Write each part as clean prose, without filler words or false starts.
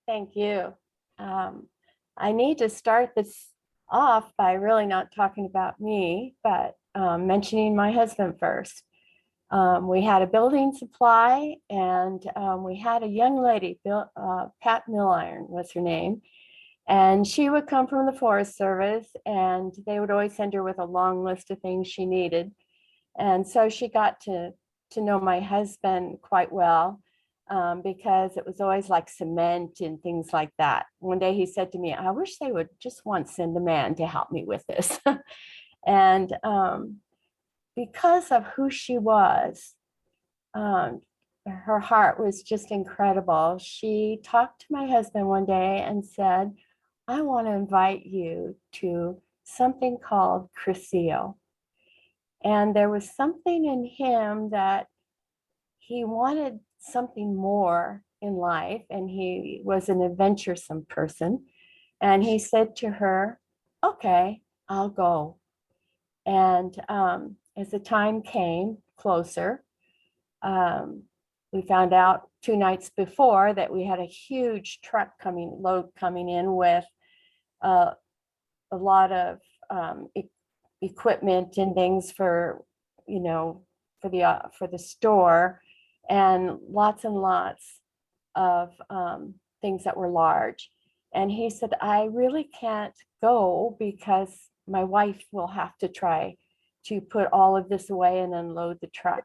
Thank you. I need to start this off by really not talking about me, but mentioning my husband first. We had a building supply, and we had a young lady, Pat Milliron was her name, and she would come from the Forest Service, and they would always send her with a long list of things she needed. And so she got to know my husband quite well, because it was always like cement and things like that. One day he said to me, I wish they would just once send a man to help me with this. And because of who she was, her heart was just incredible. She talked to my husband one day and said, I want to invite you to something called Crescio. And there was something in him that he wanted something more in life, and he was an adventuresome person. And he said to her, okay, I'll go. And as the time came closer, we found out 2 nights before that we had a huge load coming in with a lot of equipment and things for, for the store, and lots of things that were large. And he said, I really can't go because my wife will have to try to put all of this away and unload the truck.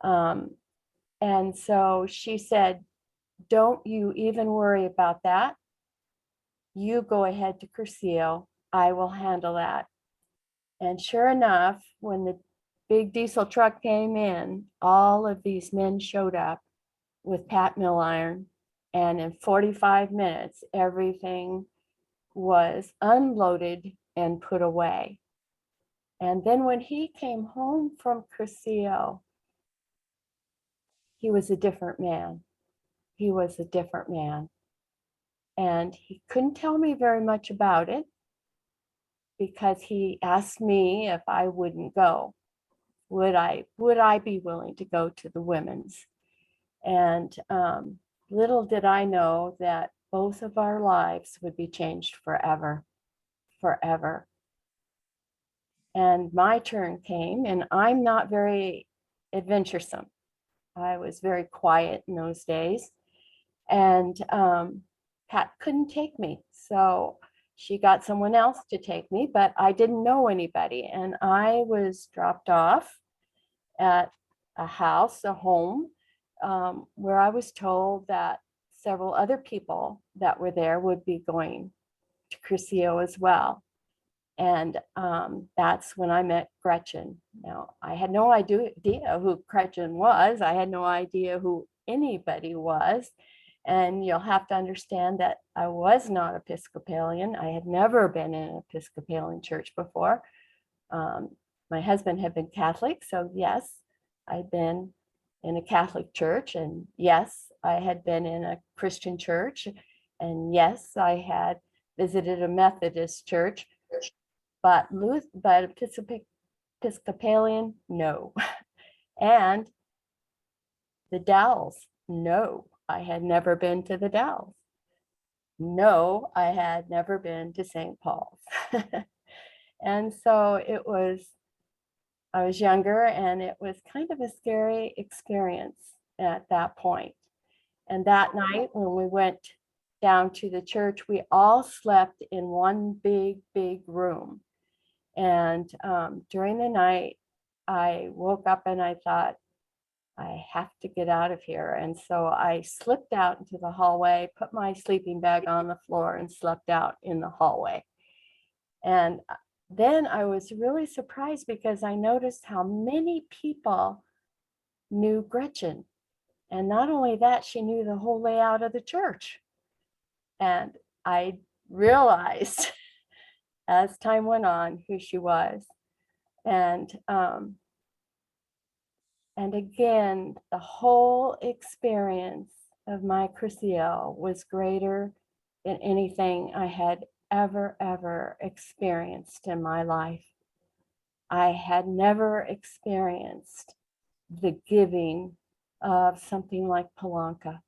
And so she said, don't you even worry about that. You go ahead to Curcio. I will handle that. And sure enough, when the big diesel truck came in, all of these men showed up with Pat Milliron. And in 45 minutes, everything was unloaded and put away. And then when he came home from Curcio, he was a different man. He was a different man. And he couldn't tell me very much about it because he asked me if I wouldn't go. Would I be willing to go to the women's? And little did I know that both of our lives would be changed forever, forever. And my turn came, and I'm not very adventuresome. I was very quiet in those days. And Pat couldn't take me. So she got someone else to take me, but I didn't know anybody. And I was dropped off at a home, where I was told that several other people that were there would be going to Crescio as well. And that's when I met Gretchen. Now, I had no idea who Gretchen was. I had no idea who anybody was. And you'll have to understand that I was not Episcopalian. I had never been in an Episcopalian church before. My husband had been Catholic, so yes, I'd been in a Catholic church, and yes, I had been in a Christian church, and yes, I had visited a Methodist church, but Episcopalian, no. And the Dalles, no, I had never been to the Dalles. No, I had never been to St. Paul's. And so I was younger, and it was kind of a scary experience at that point. And that night when we went down to the church, we all slept in one big room. And during the night, I woke up and I thought, I have to get out of here. And so I slipped out into the hallway, put my sleeping bag on the floor, and slept out in the hallway. And then I was really surprised because I noticed how many people knew Gretchen. And not only that, she knew the whole layout of the church. And I realized as time went on who she was. And again, the whole experience of my Crescio was greater than anything I had ever experienced in my life. I had never experienced the giving of something like Palanca.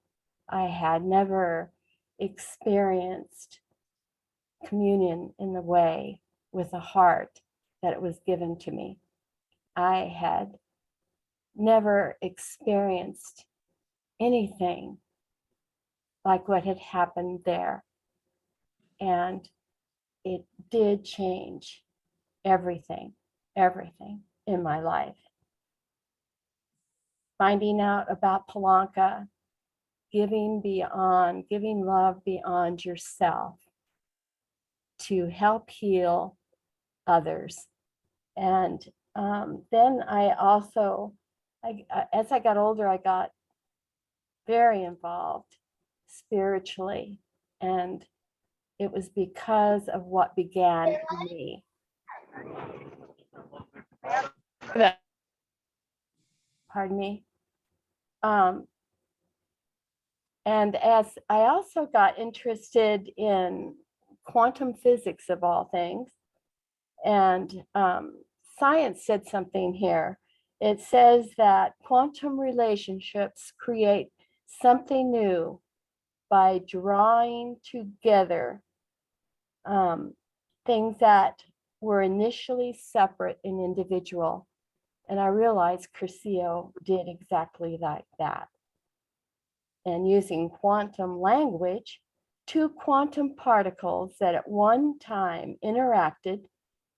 I had never experienced communion in the way with a heart that it was given to me. I had never experienced anything like what had happened there. And it did change everything in my life. Finding out about Palanca, giving love beyond yourself to help heal others. And then I also, as I got older, I got very involved spiritually. And it was because of what began in me. Pardon me. And as I also got interested in quantum physics of all things, and science said something here. It says that quantum relationships create something new by drawing together things that were initially separate and individual. And I realized Curcio did exactly like that. And using quantum language, two quantum particles that at one time interacted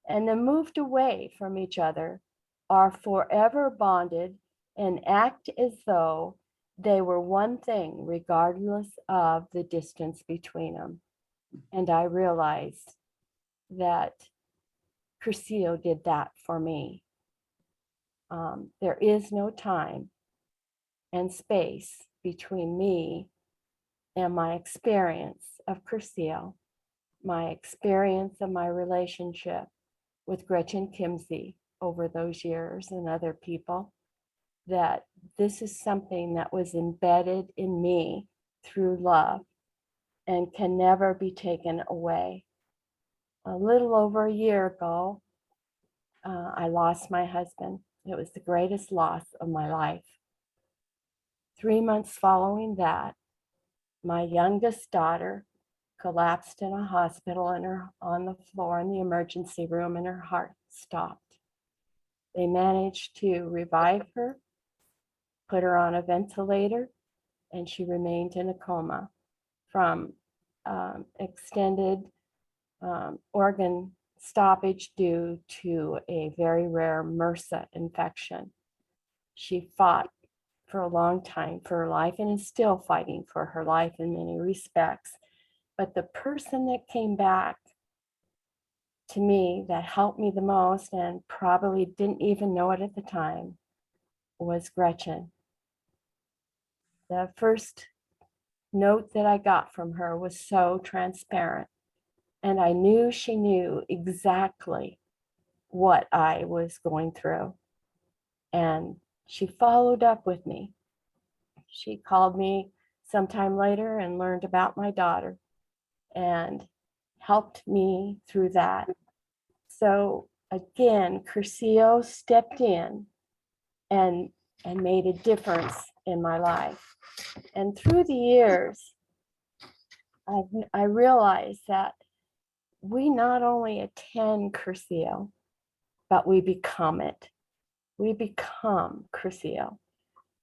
and then moved away from each other are forever bonded and act as though they were one thing, regardless of the distance between them. And I realized that Curcio did that for me. There is no time and space between me and my experience of Curcio, my experience of my relationship with Gretchen Kimsey over those years and other people, that this is something that was embedded in me through love and can never be taken away. A little over a year ago, I lost my husband. It was the greatest loss of my life. 3 months following that, my youngest daughter collapsed in a hospital on the floor in the emergency room, and her heart stopped. They managed to revive her, put her on a ventilator, and she remained in a coma from extended organ stoppage due to a very rare MRSA infection. She fought for a long time for her life and is still fighting for her life in many respects. But the person that came back to me that helped me the most, and probably didn't even know it at the time, was Gretchen. The first note that I got from her was so transparent, and I knew she knew exactly what I was going through. And she followed up with me. She called me sometime later and learned about my daughter and helped me through that. So again, Curcio stepped in and made a difference in my life. And through the years, I realized that we not only attend Curcio, but we become it. We become Curcio.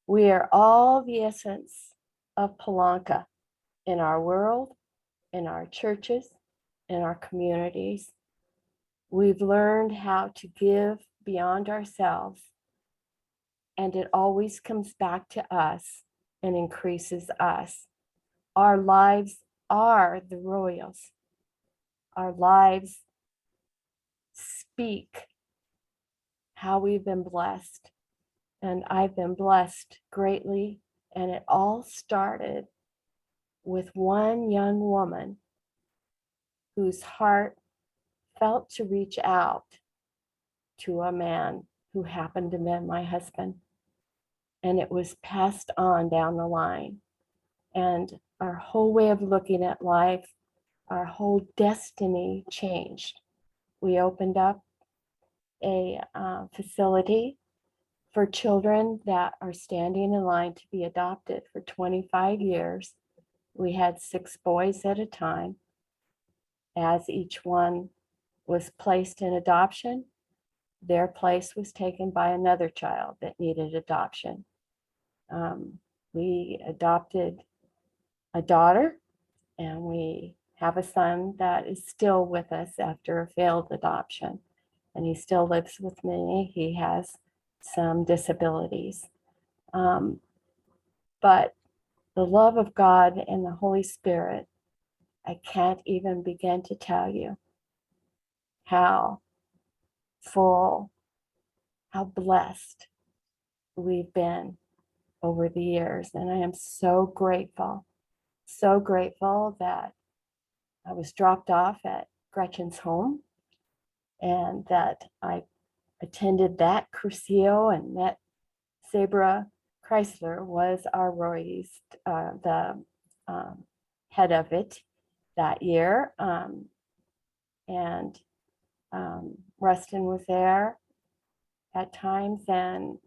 We are all the essence of Palanca in our world, in our churches, in our communities. We've learned how to give beyond ourselves, and it always comes back to us and increases us. Our lives are the royals. Our lives speak how we've been blessed. And I've been blessed greatly. And it all started with one young woman whose heart felt to reach out to a man who happened to be my husband. And it was passed on down the line. And our whole way of looking at life, our whole destiny changed. We opened up a facility for children that are standing in line to be adopted for 25 years. we had 6 boys at a time. As each one was placed in adoption, their place was taken by another child that needed adoption. We adopted a daughter, and we have a son that is still with us after a failed adoption, and he still lives with me. He has some disabilities. But the love of God and the Holy Spirit, I can't even begin to tell you how full, how blessed we've been over the years. And I am so grateful that I was dropped off at Gretchen's home and that I attended that Curcio and met Sabra Chrysler was our Roy's, the head of it that year. And Rustin was there at times, and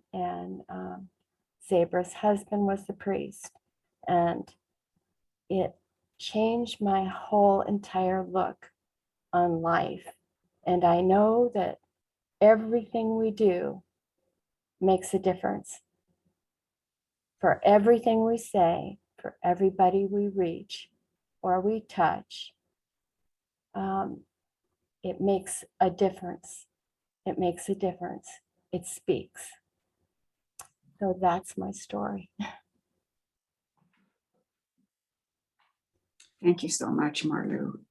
Sabra's husband was the priest. And it changed my whole entire look on life. And I know that everything we do makes a difference. For everything we say, for everybody we reach or we touch, it makes a difference. It makes a difference. It speaks. So that's my story. Thank you so much, Marlou.